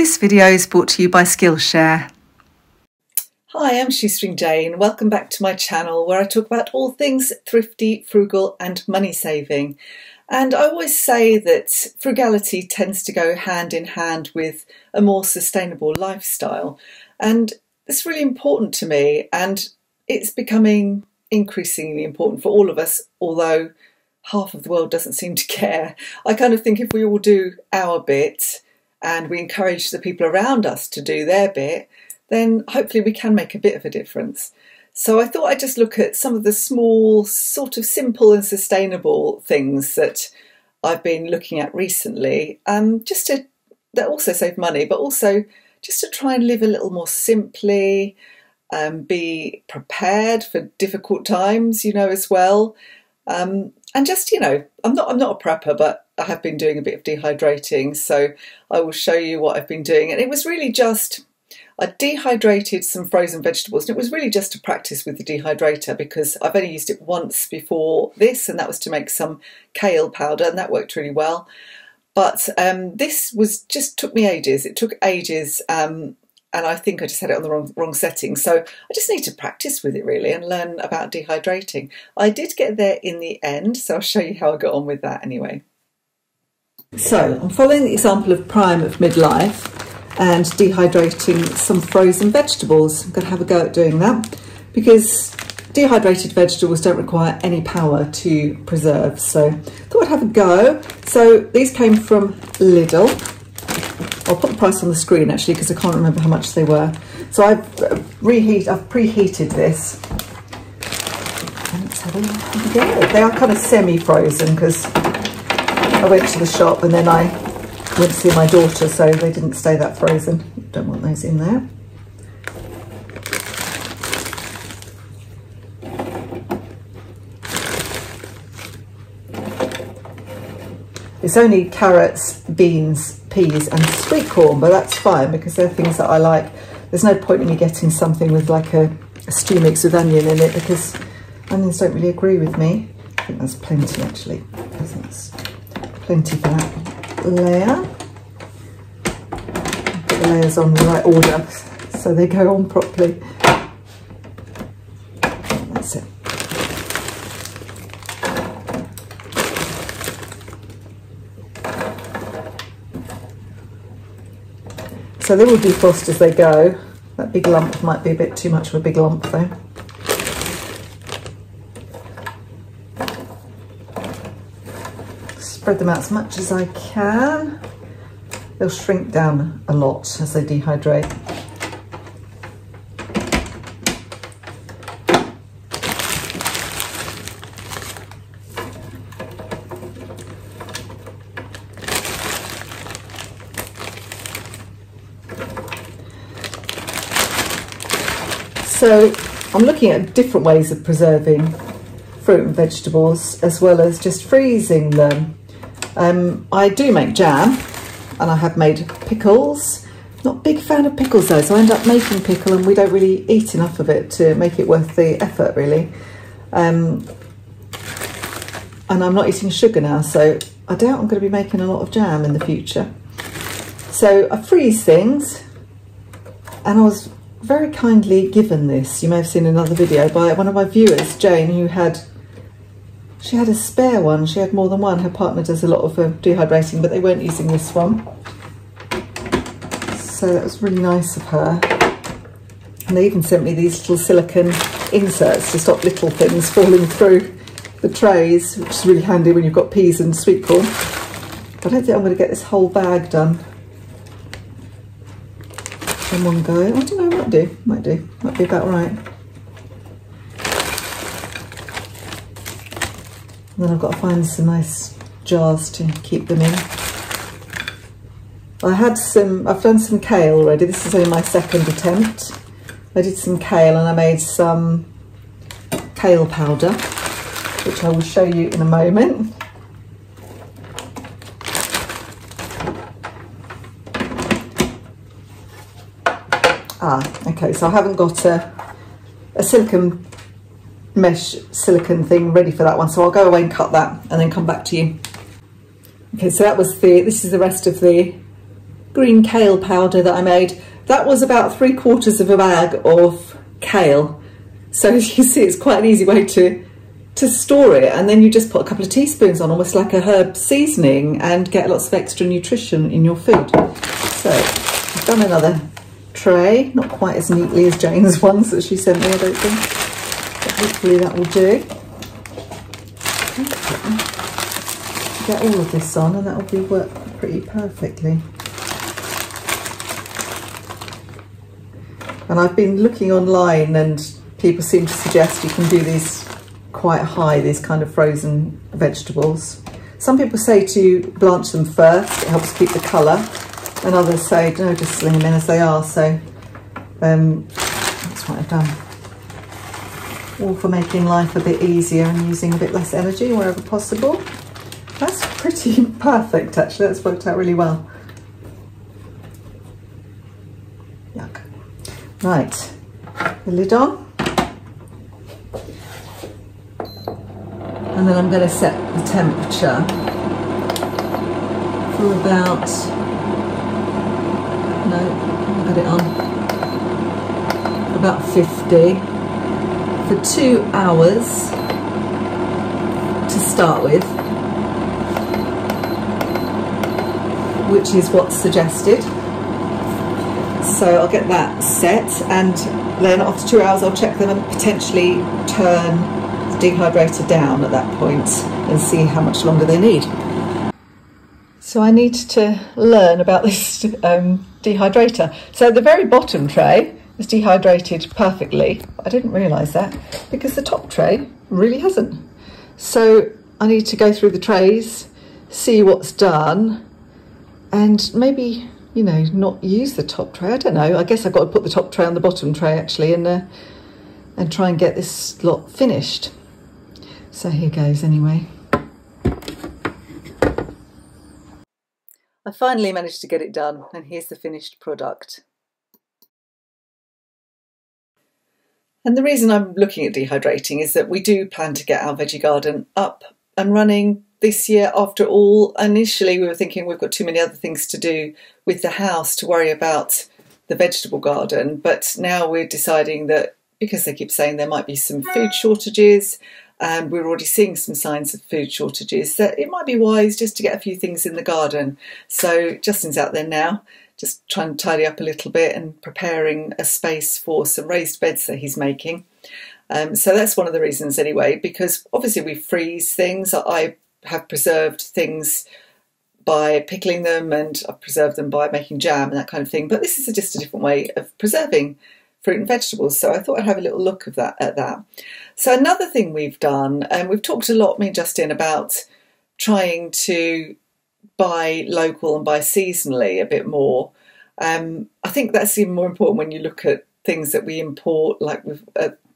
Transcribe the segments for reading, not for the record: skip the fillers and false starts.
This video is brought to you by Skillshare. Hi, I'm Shoestring Jane. Welcome back to my channel where I talk about all things thrifty, frugal and money saving. And I always say that frugality tends to go hand in hand with a more sustainable lifestyle. And it's really important to me, and it's becoming increasingly important for all of us, although half of the world doesn't seem to care. I kind of think if we all do our bit and we encourage the people around us to do their bit, then hopefully we can make a bit of a difference. So I thought I'd just look at some of the small, sort of simple and sustainable things that I've been looking at recently, that also save money, but also just to try and live a little more simply, be prepared for difficult times, as well. And just, I'm not a prepper, but I have been doing a bit of dehydrating, so I will show you what I've been doing. And it was really just, I dehydrated some frozen vegetables, and it was really just to practice with the dehydrator because I've only used it once before this, and that was to make some kale powder, and that worked really well. But this took me ages. It took ages, and I think I just had it on the wrong setting. So I just need to practice with it really and learn about dehydrating. I did get there in the end, so I'll show you how I got on with that anyway. So I'm following the example of Prime of Midlife and dehydrating some frozen vegetables. I'm going to have a go at doing that because dehydrated vegetables don't require any power to preserve. So I thought I'd have a go. So these came from Lidl. I'll put the price on the screen actually because I can't remember how much they were. So I've preheated this. And let's have a go. They are kind of semi-frozen because I went to the shop and then I went to see my daughter, so they didn't stay that frozen. Don't want those in there. It's only carrots, beans, peas and sweet corn, but that's fine because they're things that I like. There's no point in me getting something with like a stew mix with onion in it because onions don't really agree with me. I think that's plenty actually. I think that's plenty for that layer. The layers on the right order so they go on properly. That's it. So they will defrost as they go. That big lump might be a bit too much of a big lump though. Spread them out as much as I can. They'll shrink down a lot as they dehydrate. So I'm looking at different ways of preserving fruit and vegetables as well as just freezing them. I do make jam and I have made pickles. Not a big fan of pickles though, so I end up making pickle and we don't really eat enough of it to make it worth the effort really. And I'm not eating sugar now, so I doubt I'm going to be making a lot of jam in the future. So I freeze things, and I was very kindly given this, you may have seen another video, by one of my viewers, Jane, who she had a spare one. She had more than one. Her partner does a lot of dehydrating, but they weren't using this one. So that was really nice of her. And they even sent me these little silicone inserts to stop little things falling through the trays, which is really handy when you've got peas and sweet corn. But I don't think I'm going to get this whole bag done in one go. I don't know, might do. Might be about right. And then I've got to find some nice jars to keep them in. I've done some kale already. This is only my second attempt. I did some kale and I made some kale powder, which I will show you in a moment. Okay, so I haven't got a silicone mesh silicone thing ready for that one, so I'll go away and cut that and then come back to you. Okay, so that was this is the rest of the green kale powder that I made. That was about 3/4 of a bag of kale. So as you see, it's quite an easy way to store it, and then you just put a couple of teaspoons on, almost like a herb seasoning, and get lots of extra nutrition in your food. So I've done another tray, not quite as neatly as Jane's ones that she sent me, I don't think, but hopefully that will do. Get all of this on and that will work pretty perfectly. And I've been looking online and people seem to suggest you can do these quite high, these kind of frozen vegetables. Some people say to blanch them first, it helps keep the colour, and others say no, just sling them in as they are. So that's what I've done. All for making life a bit easier and using a bit less energy wherever possible. That's pretty perfect actually, that's worked out really well. Yuck. Right, the lid on. And then I'm going to set the temperature for about, no, I'll get it on, about 50 for 2 hours to start with, which is what's suggested. So I'll get that set, and then after 2 hours I'll check them and potentially turn the dehydrator down at that point and see how much longer they need. So I need to learn about this dehydrator. So the very bottom tray is dehydrated perfectly. I didn't realise that because the top tray really hasn't. So I need to go through the trays, see what's done, and maybe, you know, not use the top tray. I don't know. I guess I've got to put the top tray on the bottom tray actually, and try and get this lot finished. So here goes anyway. I finally managed to get it done, and here's the finished product. And the reason I'm looking at dehydrating is that we do plan to get our veggie garden up and running this year after all. Initially we were thinking we've got too many other things to do with the house to worry about the vegetable garden, but now we're deciding that because they keep saying there might be some food shortages, and we're already seeing some signs of food shortages, that it might be wise just to get a few things in the garden. So Justin's out there now, just trying to tidy up a little bit and preparing a space for some raised beds that he's making. So that's one of the reasons anyway, because obviously we freeze things. I have preserved things by pickling them, and I've preserved them by making jam and that kind of thing. But this is just a different way of preserving fruit and vegetables, so I thought I'd have a little look at that. So another thing we've done, and we've talked a lot, me and Justin, about trying to buy local and buy seasonally a bit more. I think that's even more important when you look at things that we import, like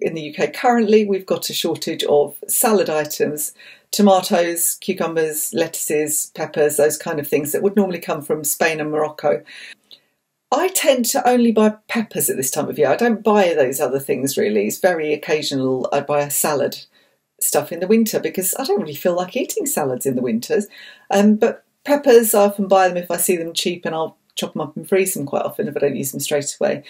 in the UK currently we've got a shortage of salad items, tomatoes, cucumbers, lettuces, peppers, those kind of things that would normally come from Spain and Morocco. I tend to only buy peppers at this time of year. I don't buy those other things really. It's very occasional I buy a salad stuff in the winter because I don't really feel like eating salads in the winters. But peppers, I often buy them if I see them cheap, and I'll chop them up and freeze them quite often if I don't use them straight away.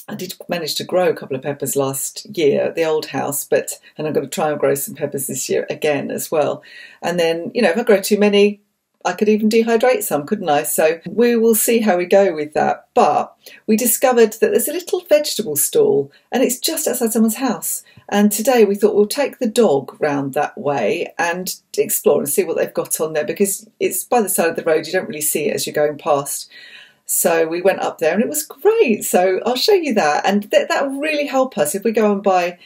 I did manage to grow a couple of peppers last year at the old house, and I'm going to try and grow some peppers this year again as well. And then, you know, if I grow too many, I could even dehydrate some, couldn't I? So we will see how we go with that. But we discovered that there's a little vegetable stall, and it's just outside someone's house. And today we thought we'll take the dog round that way and explore and see what they've got on there, because it's by the side of the road. You don't really see it as you're going past. So we went up there and it was great. So I'll show you that. And that will really help us if we go and buy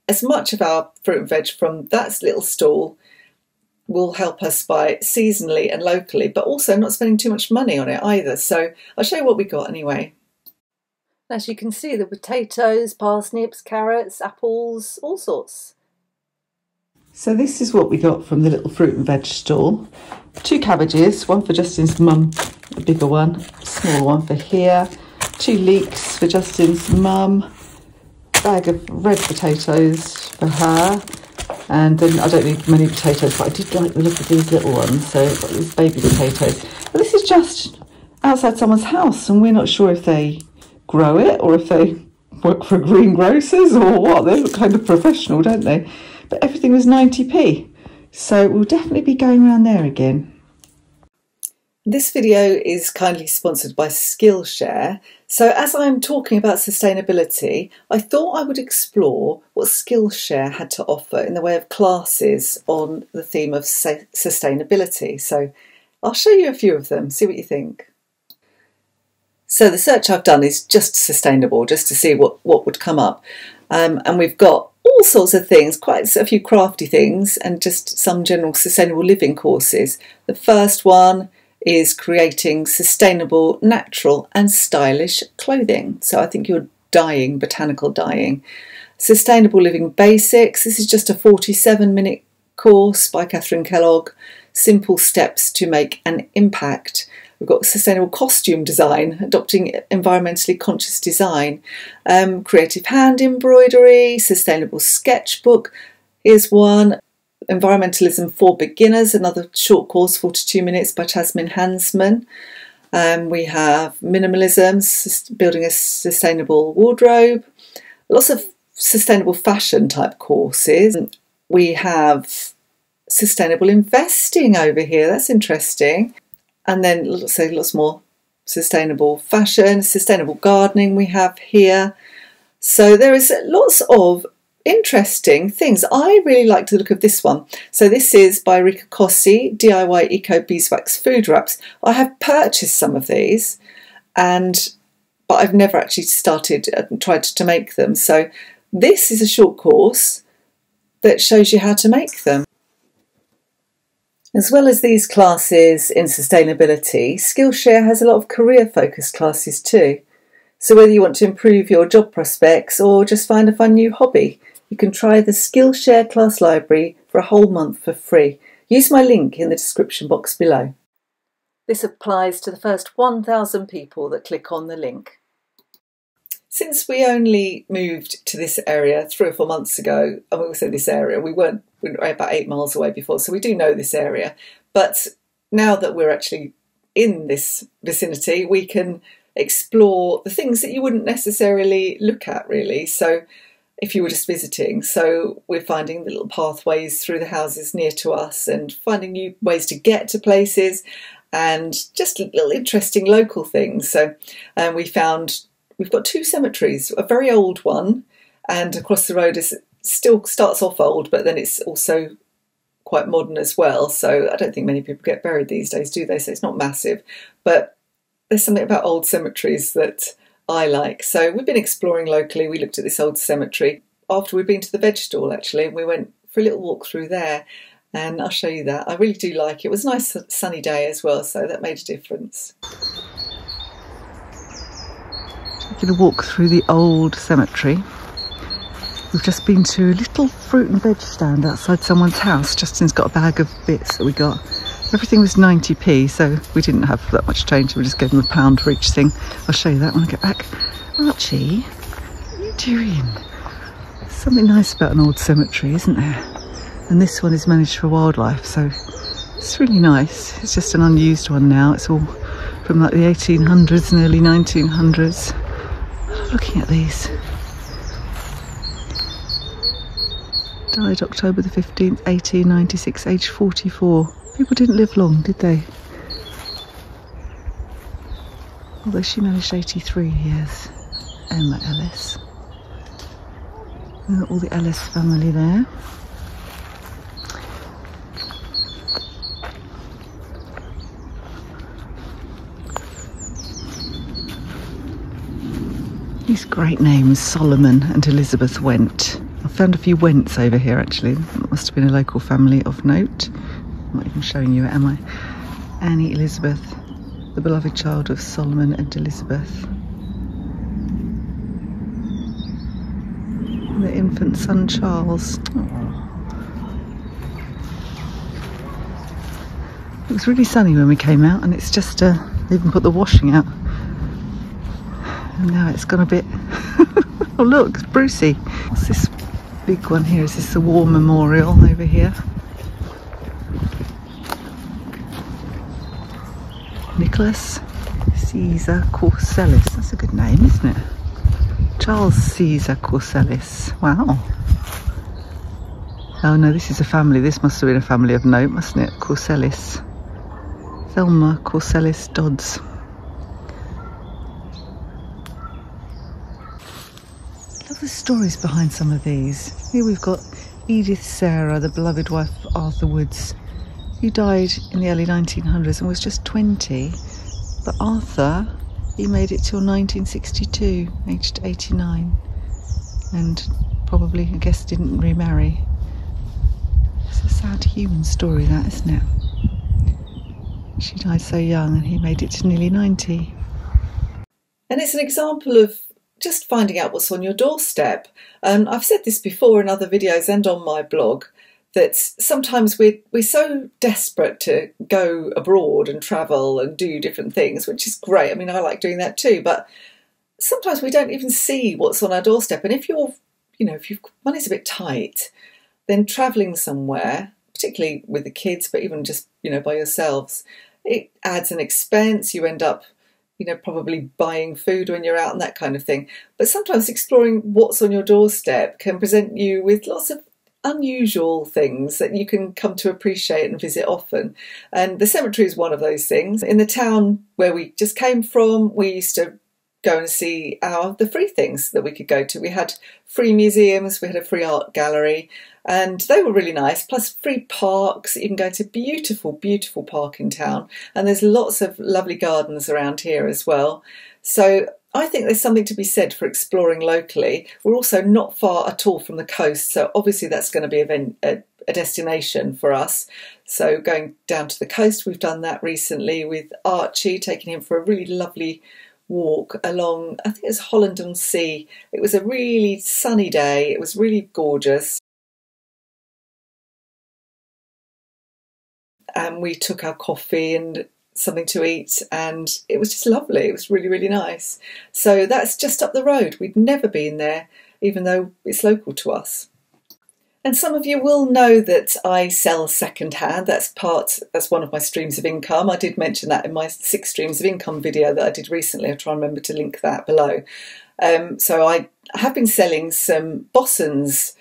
as much of our fruit and veg from that little stall. Will help us buy seasonally and locally, but also not spending too much money on it either. So I'll show you what we got anyway. As you can see, the potatoes, parsnips, carrots, apples, all sorts. So this is what we got from the little fruit and veg stall. 2 cabbages, one for Justin's mum, a bigger one, a small one for here. 2 leeks for Justin's mum. Bag of red potatoes for her. And then I don't need many potatoes, but I did like the look of these little ones, so I've got these baby potatoes. But this is just outside someone's house, and we're not sure if they grow it or if they work for greengrocers or what. They look kind of professional, don't they? But everything was 90p. So we'll definitely be going around there again. This video is kindly sponsored by Skillshare. So as I'm talking about sustainability, I thought I would explore what Skillshare had to offer in the way of classes on the theme of sustainability. So I'll show you a few of them, see what you think. So the search I've done is just sustainable, just to see what would come up. And we've got all sorts of things, quite a few crafty things, and just some general sustainable living courses. The first one is creating sustainable, natural and stylish clothing. So I think you're dyeing, botanical dyeing. Sustainable Living Basics. This is just a 47-minute course by Catherine Kellogg. Simple steps to make an impact. We've got sustainable costume design, adopting environmentally conscious design, creative hand embroidery, sustainable sketchbook. Here's one, Environmentalism for Beginners, another short course, 42 minutes by Tasmin Hansman. We have minimalism, building a sustainable wardrobe, lots of sustainable fashion type courses. We have sustainable investing over here, that's interesting. And then lots more sustainable fashion, sustainable gardening we have here. So there is lots of interesting things. I really like the look of this one. So this is by Rika Kossi, DIY Eco Beeswax Food Wraps. I have purchased some of these, but I've never actually started and tried to make them. So this is a short course that shows you how to make them. As well as these classes in sustainability, Skillshare has a lot of career-focused classes too. So whether you want to improve your job prospects or just find a fun new hobby, you can try the Skillshare class library for a whole month for free. Use my link in the description box below. This applies to the first 1,000 people that click on the link. Since we only moved to this area 3 or 4 months ago, and we say this area, we were about 8 miles away before, so we do know this area. But now that we're actually in this vicinity, we can explore the things that you wouldn't necessarily look at really. So if you were just visiting, so we're finding the little pathways through the houses near to us and finding new ways to get to places and just little interesting local things. So we've got 2 cemeteries, a very old one, and across the road still starts off old, but then it's also quite modern as well. So I don't think many people get buried these days, do they? So it's not massive, but there's something about old cemeteries that I like. So we've been exploring locally. We looked at this old cemetery after we'd been to the veg stall actually, and we went for a little walk through there, and I'll show you that. I really do like it. It was a nice sunny day as well, so that made a difference. Taking a walk through the old cemetery. We've just been to a little fruit and veg stand outside someone's house. Justin's got a bag of bits that we got. Everything was 90p, so we didn't have that much change. We just gave them £1 for each thing. I'll show you that when I get back. Archie, what are you doing? There's something nice about an old cemetery, isn't there? And this one is managed for wildlife, so it's really nice. It's just an unused one now. It's all from like the 1800s and early 1900s. Looking at these. Died October the 15th, 1896, age 44. People didn't live long, did they? Although she managed 83 years. Emma Ellis. We've got all the Ellis family there. These great names, Solomon and Elizabeth Went. I found a few Wents over here actually. That must have been a local family of note. I'm not even showing you it, am I? Annie Elizabeth, the beloved child of Solomon and Elizabeth. And their infant son Charles. Aww. It was really sunny when we came out, and it's just they even put the washing out. And now it's gone a bit... Oh look, it's Brucey. What's this big one here? Is this the War Memorial over here? Nicholas. Caesar Corsellis. That's a good name, isn't it? Charles Caesar Corsellis. Wow. Oh no, this is a family. This must have been a family of note, mustn't it? Corsellis. Thelma Corsellis Dodds. Love the stories behind some of these. Here we've got Edith Sarah, the beloved wife of Arthur Woods, who died in the early 1900s and was just 20. But Arthur, he made it till 1962, aged 89, and probably, I guess, didn't remarry. It's a sad human story, that, isn't it? She died so young and he made it to nearly 90. And it's an example of just finding out what's on your doorstep. I've said this before in other videos and on my blog, that sometimes we're so desperate to go abroad and travel and do different things, which is great. I mean, I like doing that too, but sometimes we don't even see what's on our doorstep. And if if money's a bit tight, then traveling somewhere, particularly with the kids, but even just, by yourselves, it adds an expense. You end up, probably buying food when you're out and that kind of thing. But sometimes exploring what's on your doorstep can present you with lots of unusual things that you can come to appreciate and visit often. And the cemetery is one of those things. In the town where we just came from, we used to go and see the free things that we could go to. We had free museums, we had a free art gallery, and they were really nice, plus free parks. You can go to beautiful, beautiful park in town, and there's lots of lovely gardens around here as well. So I think there's something to be said for exploring locally. We're also not far at all from the coast, so obviously that's going to be a destination for us. So going down to the coast, we've done that recently with Archie, taking him for a really lovely walk along, I think it's Holland-on-Sea. It was a really sunny day, it was really gorgeous. And we took our coffee and something to eat, and it was just lovely. It was really, really nice. So that's just up the road. We'd never been there, even though it's local to us. And some of you will know that I sell secondhand. That's one of my streams of income. I did mention that in my 6 streams of income video that I did recently. I'll try and remember to link that below. So I have been selling some Bossons,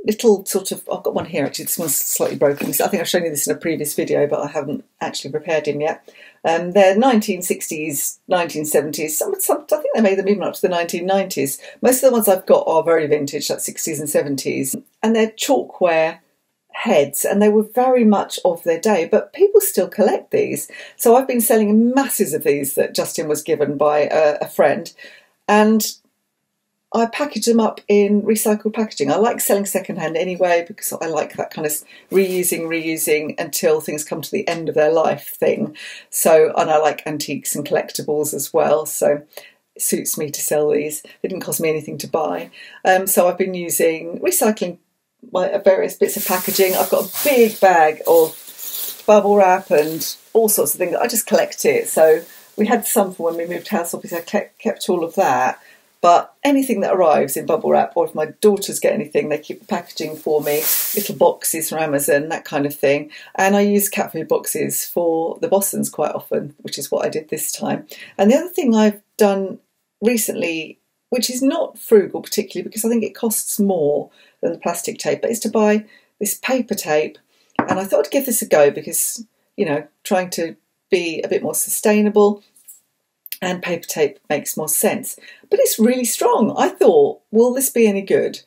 little sort of, I've got one here actually, this one's slightly broken. So I think I've shown you this in a previous video, but I haven't actually prepared him yet. They're 1960s, 1970s, I think they made them even up to the 1990s. Most of the ones I've got are very vintage, like 60s and 70s. And they're chalkware heads, and they were very much of their day, but people still collect these. So I've been selling masses of these that Justin was given by a friend, and I package them up in recycled packaging. I like selling secondhand anyway, because I like that kind of reusing until things come to the end of their life thing. So, and I like antiques and collectibles as well. So it suits me to sell these. They didn't cost me anything to buy. So I've been using recycling my various bits of packaging. I've got a big bag of bubble wrap and all sorts of things. I just collect it. So we had some for when we moved house. Obviously I kept all of that. But anything that arrives in bubble wrap, or if my daughters get anything, they keep the packaging for me, little boxes from Amazon, that kind of thing. And I use cat food boxes for the Bossons quite often, which is what I did this time. And the other thing I've done recently, which is not frugal particularly, because I think it costs more than the plastic tape, but is to buy this paper tape. And I thought I'd give this a go because, trying to be a bit more sustainable, and paper tape makes more sense. But it's really strong. I thought, will this be any good?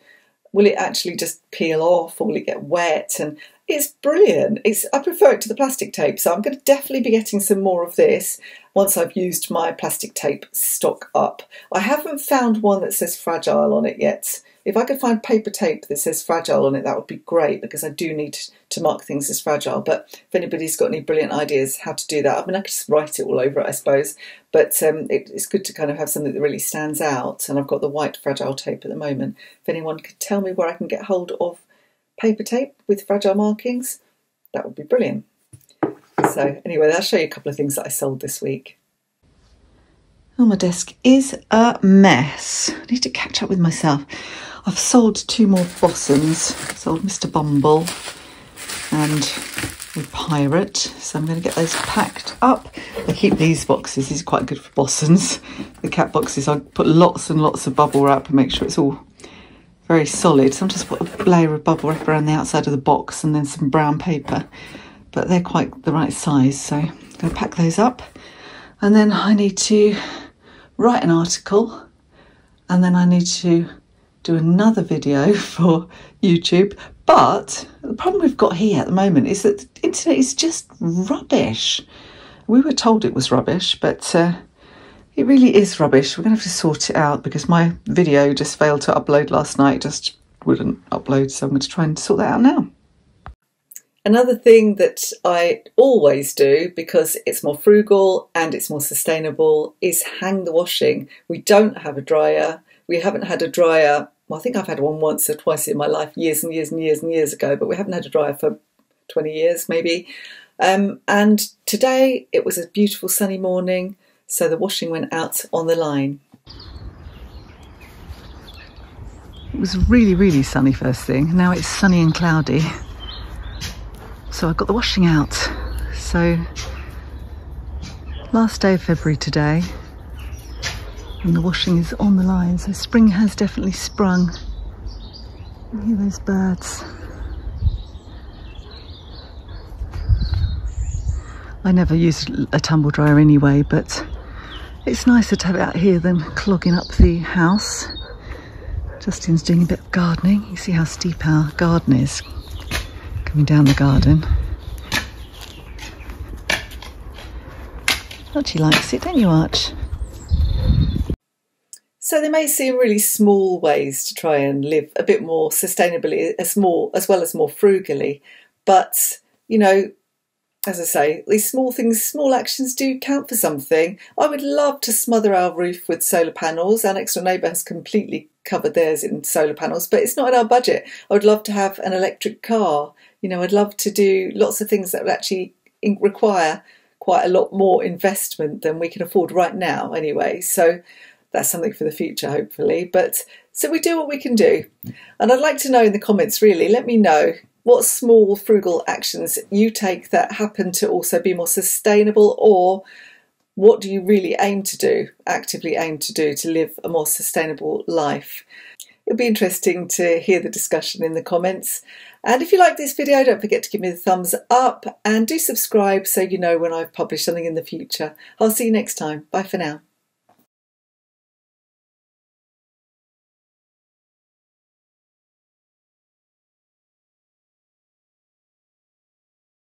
Will it actually just peel off, or will it get wet? And it's brilliant. I prefer it to the plastic tape, so I'm going to definitely be getting some more of this once I've used my plastic tape stock up. I haven't found one that says Fragile on it yet. If I could find paper tape that says Fragile on it, that would be great, because I do need to mark things as fragile. But if anybody's got any brilliant ideas how to do that, I mean, I could just write it all over it, I suppose. But it's good to kind of have something that really stands out. And I've got the white Fragile tape at the moment. If anyone could tell me where I can get hold of paper tape with fragile markings, that would be brilliant. So anyway, I'll show you a couple of things that I sold this week. Oh, my desk is a mess. I need to catch up with myself. I've sold 2 more Bossons. Sold Mr. Bumble and with Pirate. So I'm going to get those packed up. I keep these boxes. These are quite good for Bossons. The cat boxes, I put lots and lots of bubble wrap and make sure it's all very solid. Sometimes put a layer of bubble wrap around the outside of the box and then some brown paper. But they're quite the right size, so I'm going to pack those up. And then I need to write an article, and then I need to do another video for YouTube. But the problem we've got here at the moment is that the internet is just rubbish. We were told it was rubbish, but it really is rubbish. We're going to have to sort it out because my video just failed to upload last night. It just wouldn't upload, so I'm going to try and sort that out now. Another thing that I always do, because it's more frugal and it's more sustainable, is hang the washing. We don't have a dryer. We haven't had a dryer. Well, I think I've had one once or twice in my life, years and years and years and years ago, but we haven't had a dryer for 20 years maybe. And today it was a beautiful sunny morning, so the washing went out on the line. It was really, really sunny first thing. Now it's sunny and cloudy. So I got the washing out. So last day of February today, and the washing is on the line. So spring has definitely sprung. You hear those birds. I never use a tumble dryer anyway, but it's nicer to have it out here than clogging up the house. Justin's doing a bit of gardening. You see how steep our garden is. Coming down the garden. Archie likes it, don't you, Arch? So they may seem really small ways to try and live a bit more sustainably, as well as more frugally. But, you know, as I say, these small things, small actions do count for something. I would love to smother our roof with solar panels. Our next door neighbour has completely covered theirs in solar panels, but it's not in our budget. I would love to have an electric car. You know, I'd love to do lots of things that would actually require quite a lot more investment than we can afford right now anyway. So that's something for the future, hopefully. But so we do what we can do. And I'd like to know in the comments, really, let me know what small frugal actions you take that happen to also be more sustainable, or what do you really aim to do, actively aim to do, to live a more sustainable life? It'll be interesting to hear the discussion in the comments. And if you like this video, don't forget to give me the thumbs up and do subscribe so you know when I've published something in the future. I'll see you next time. Bye for now.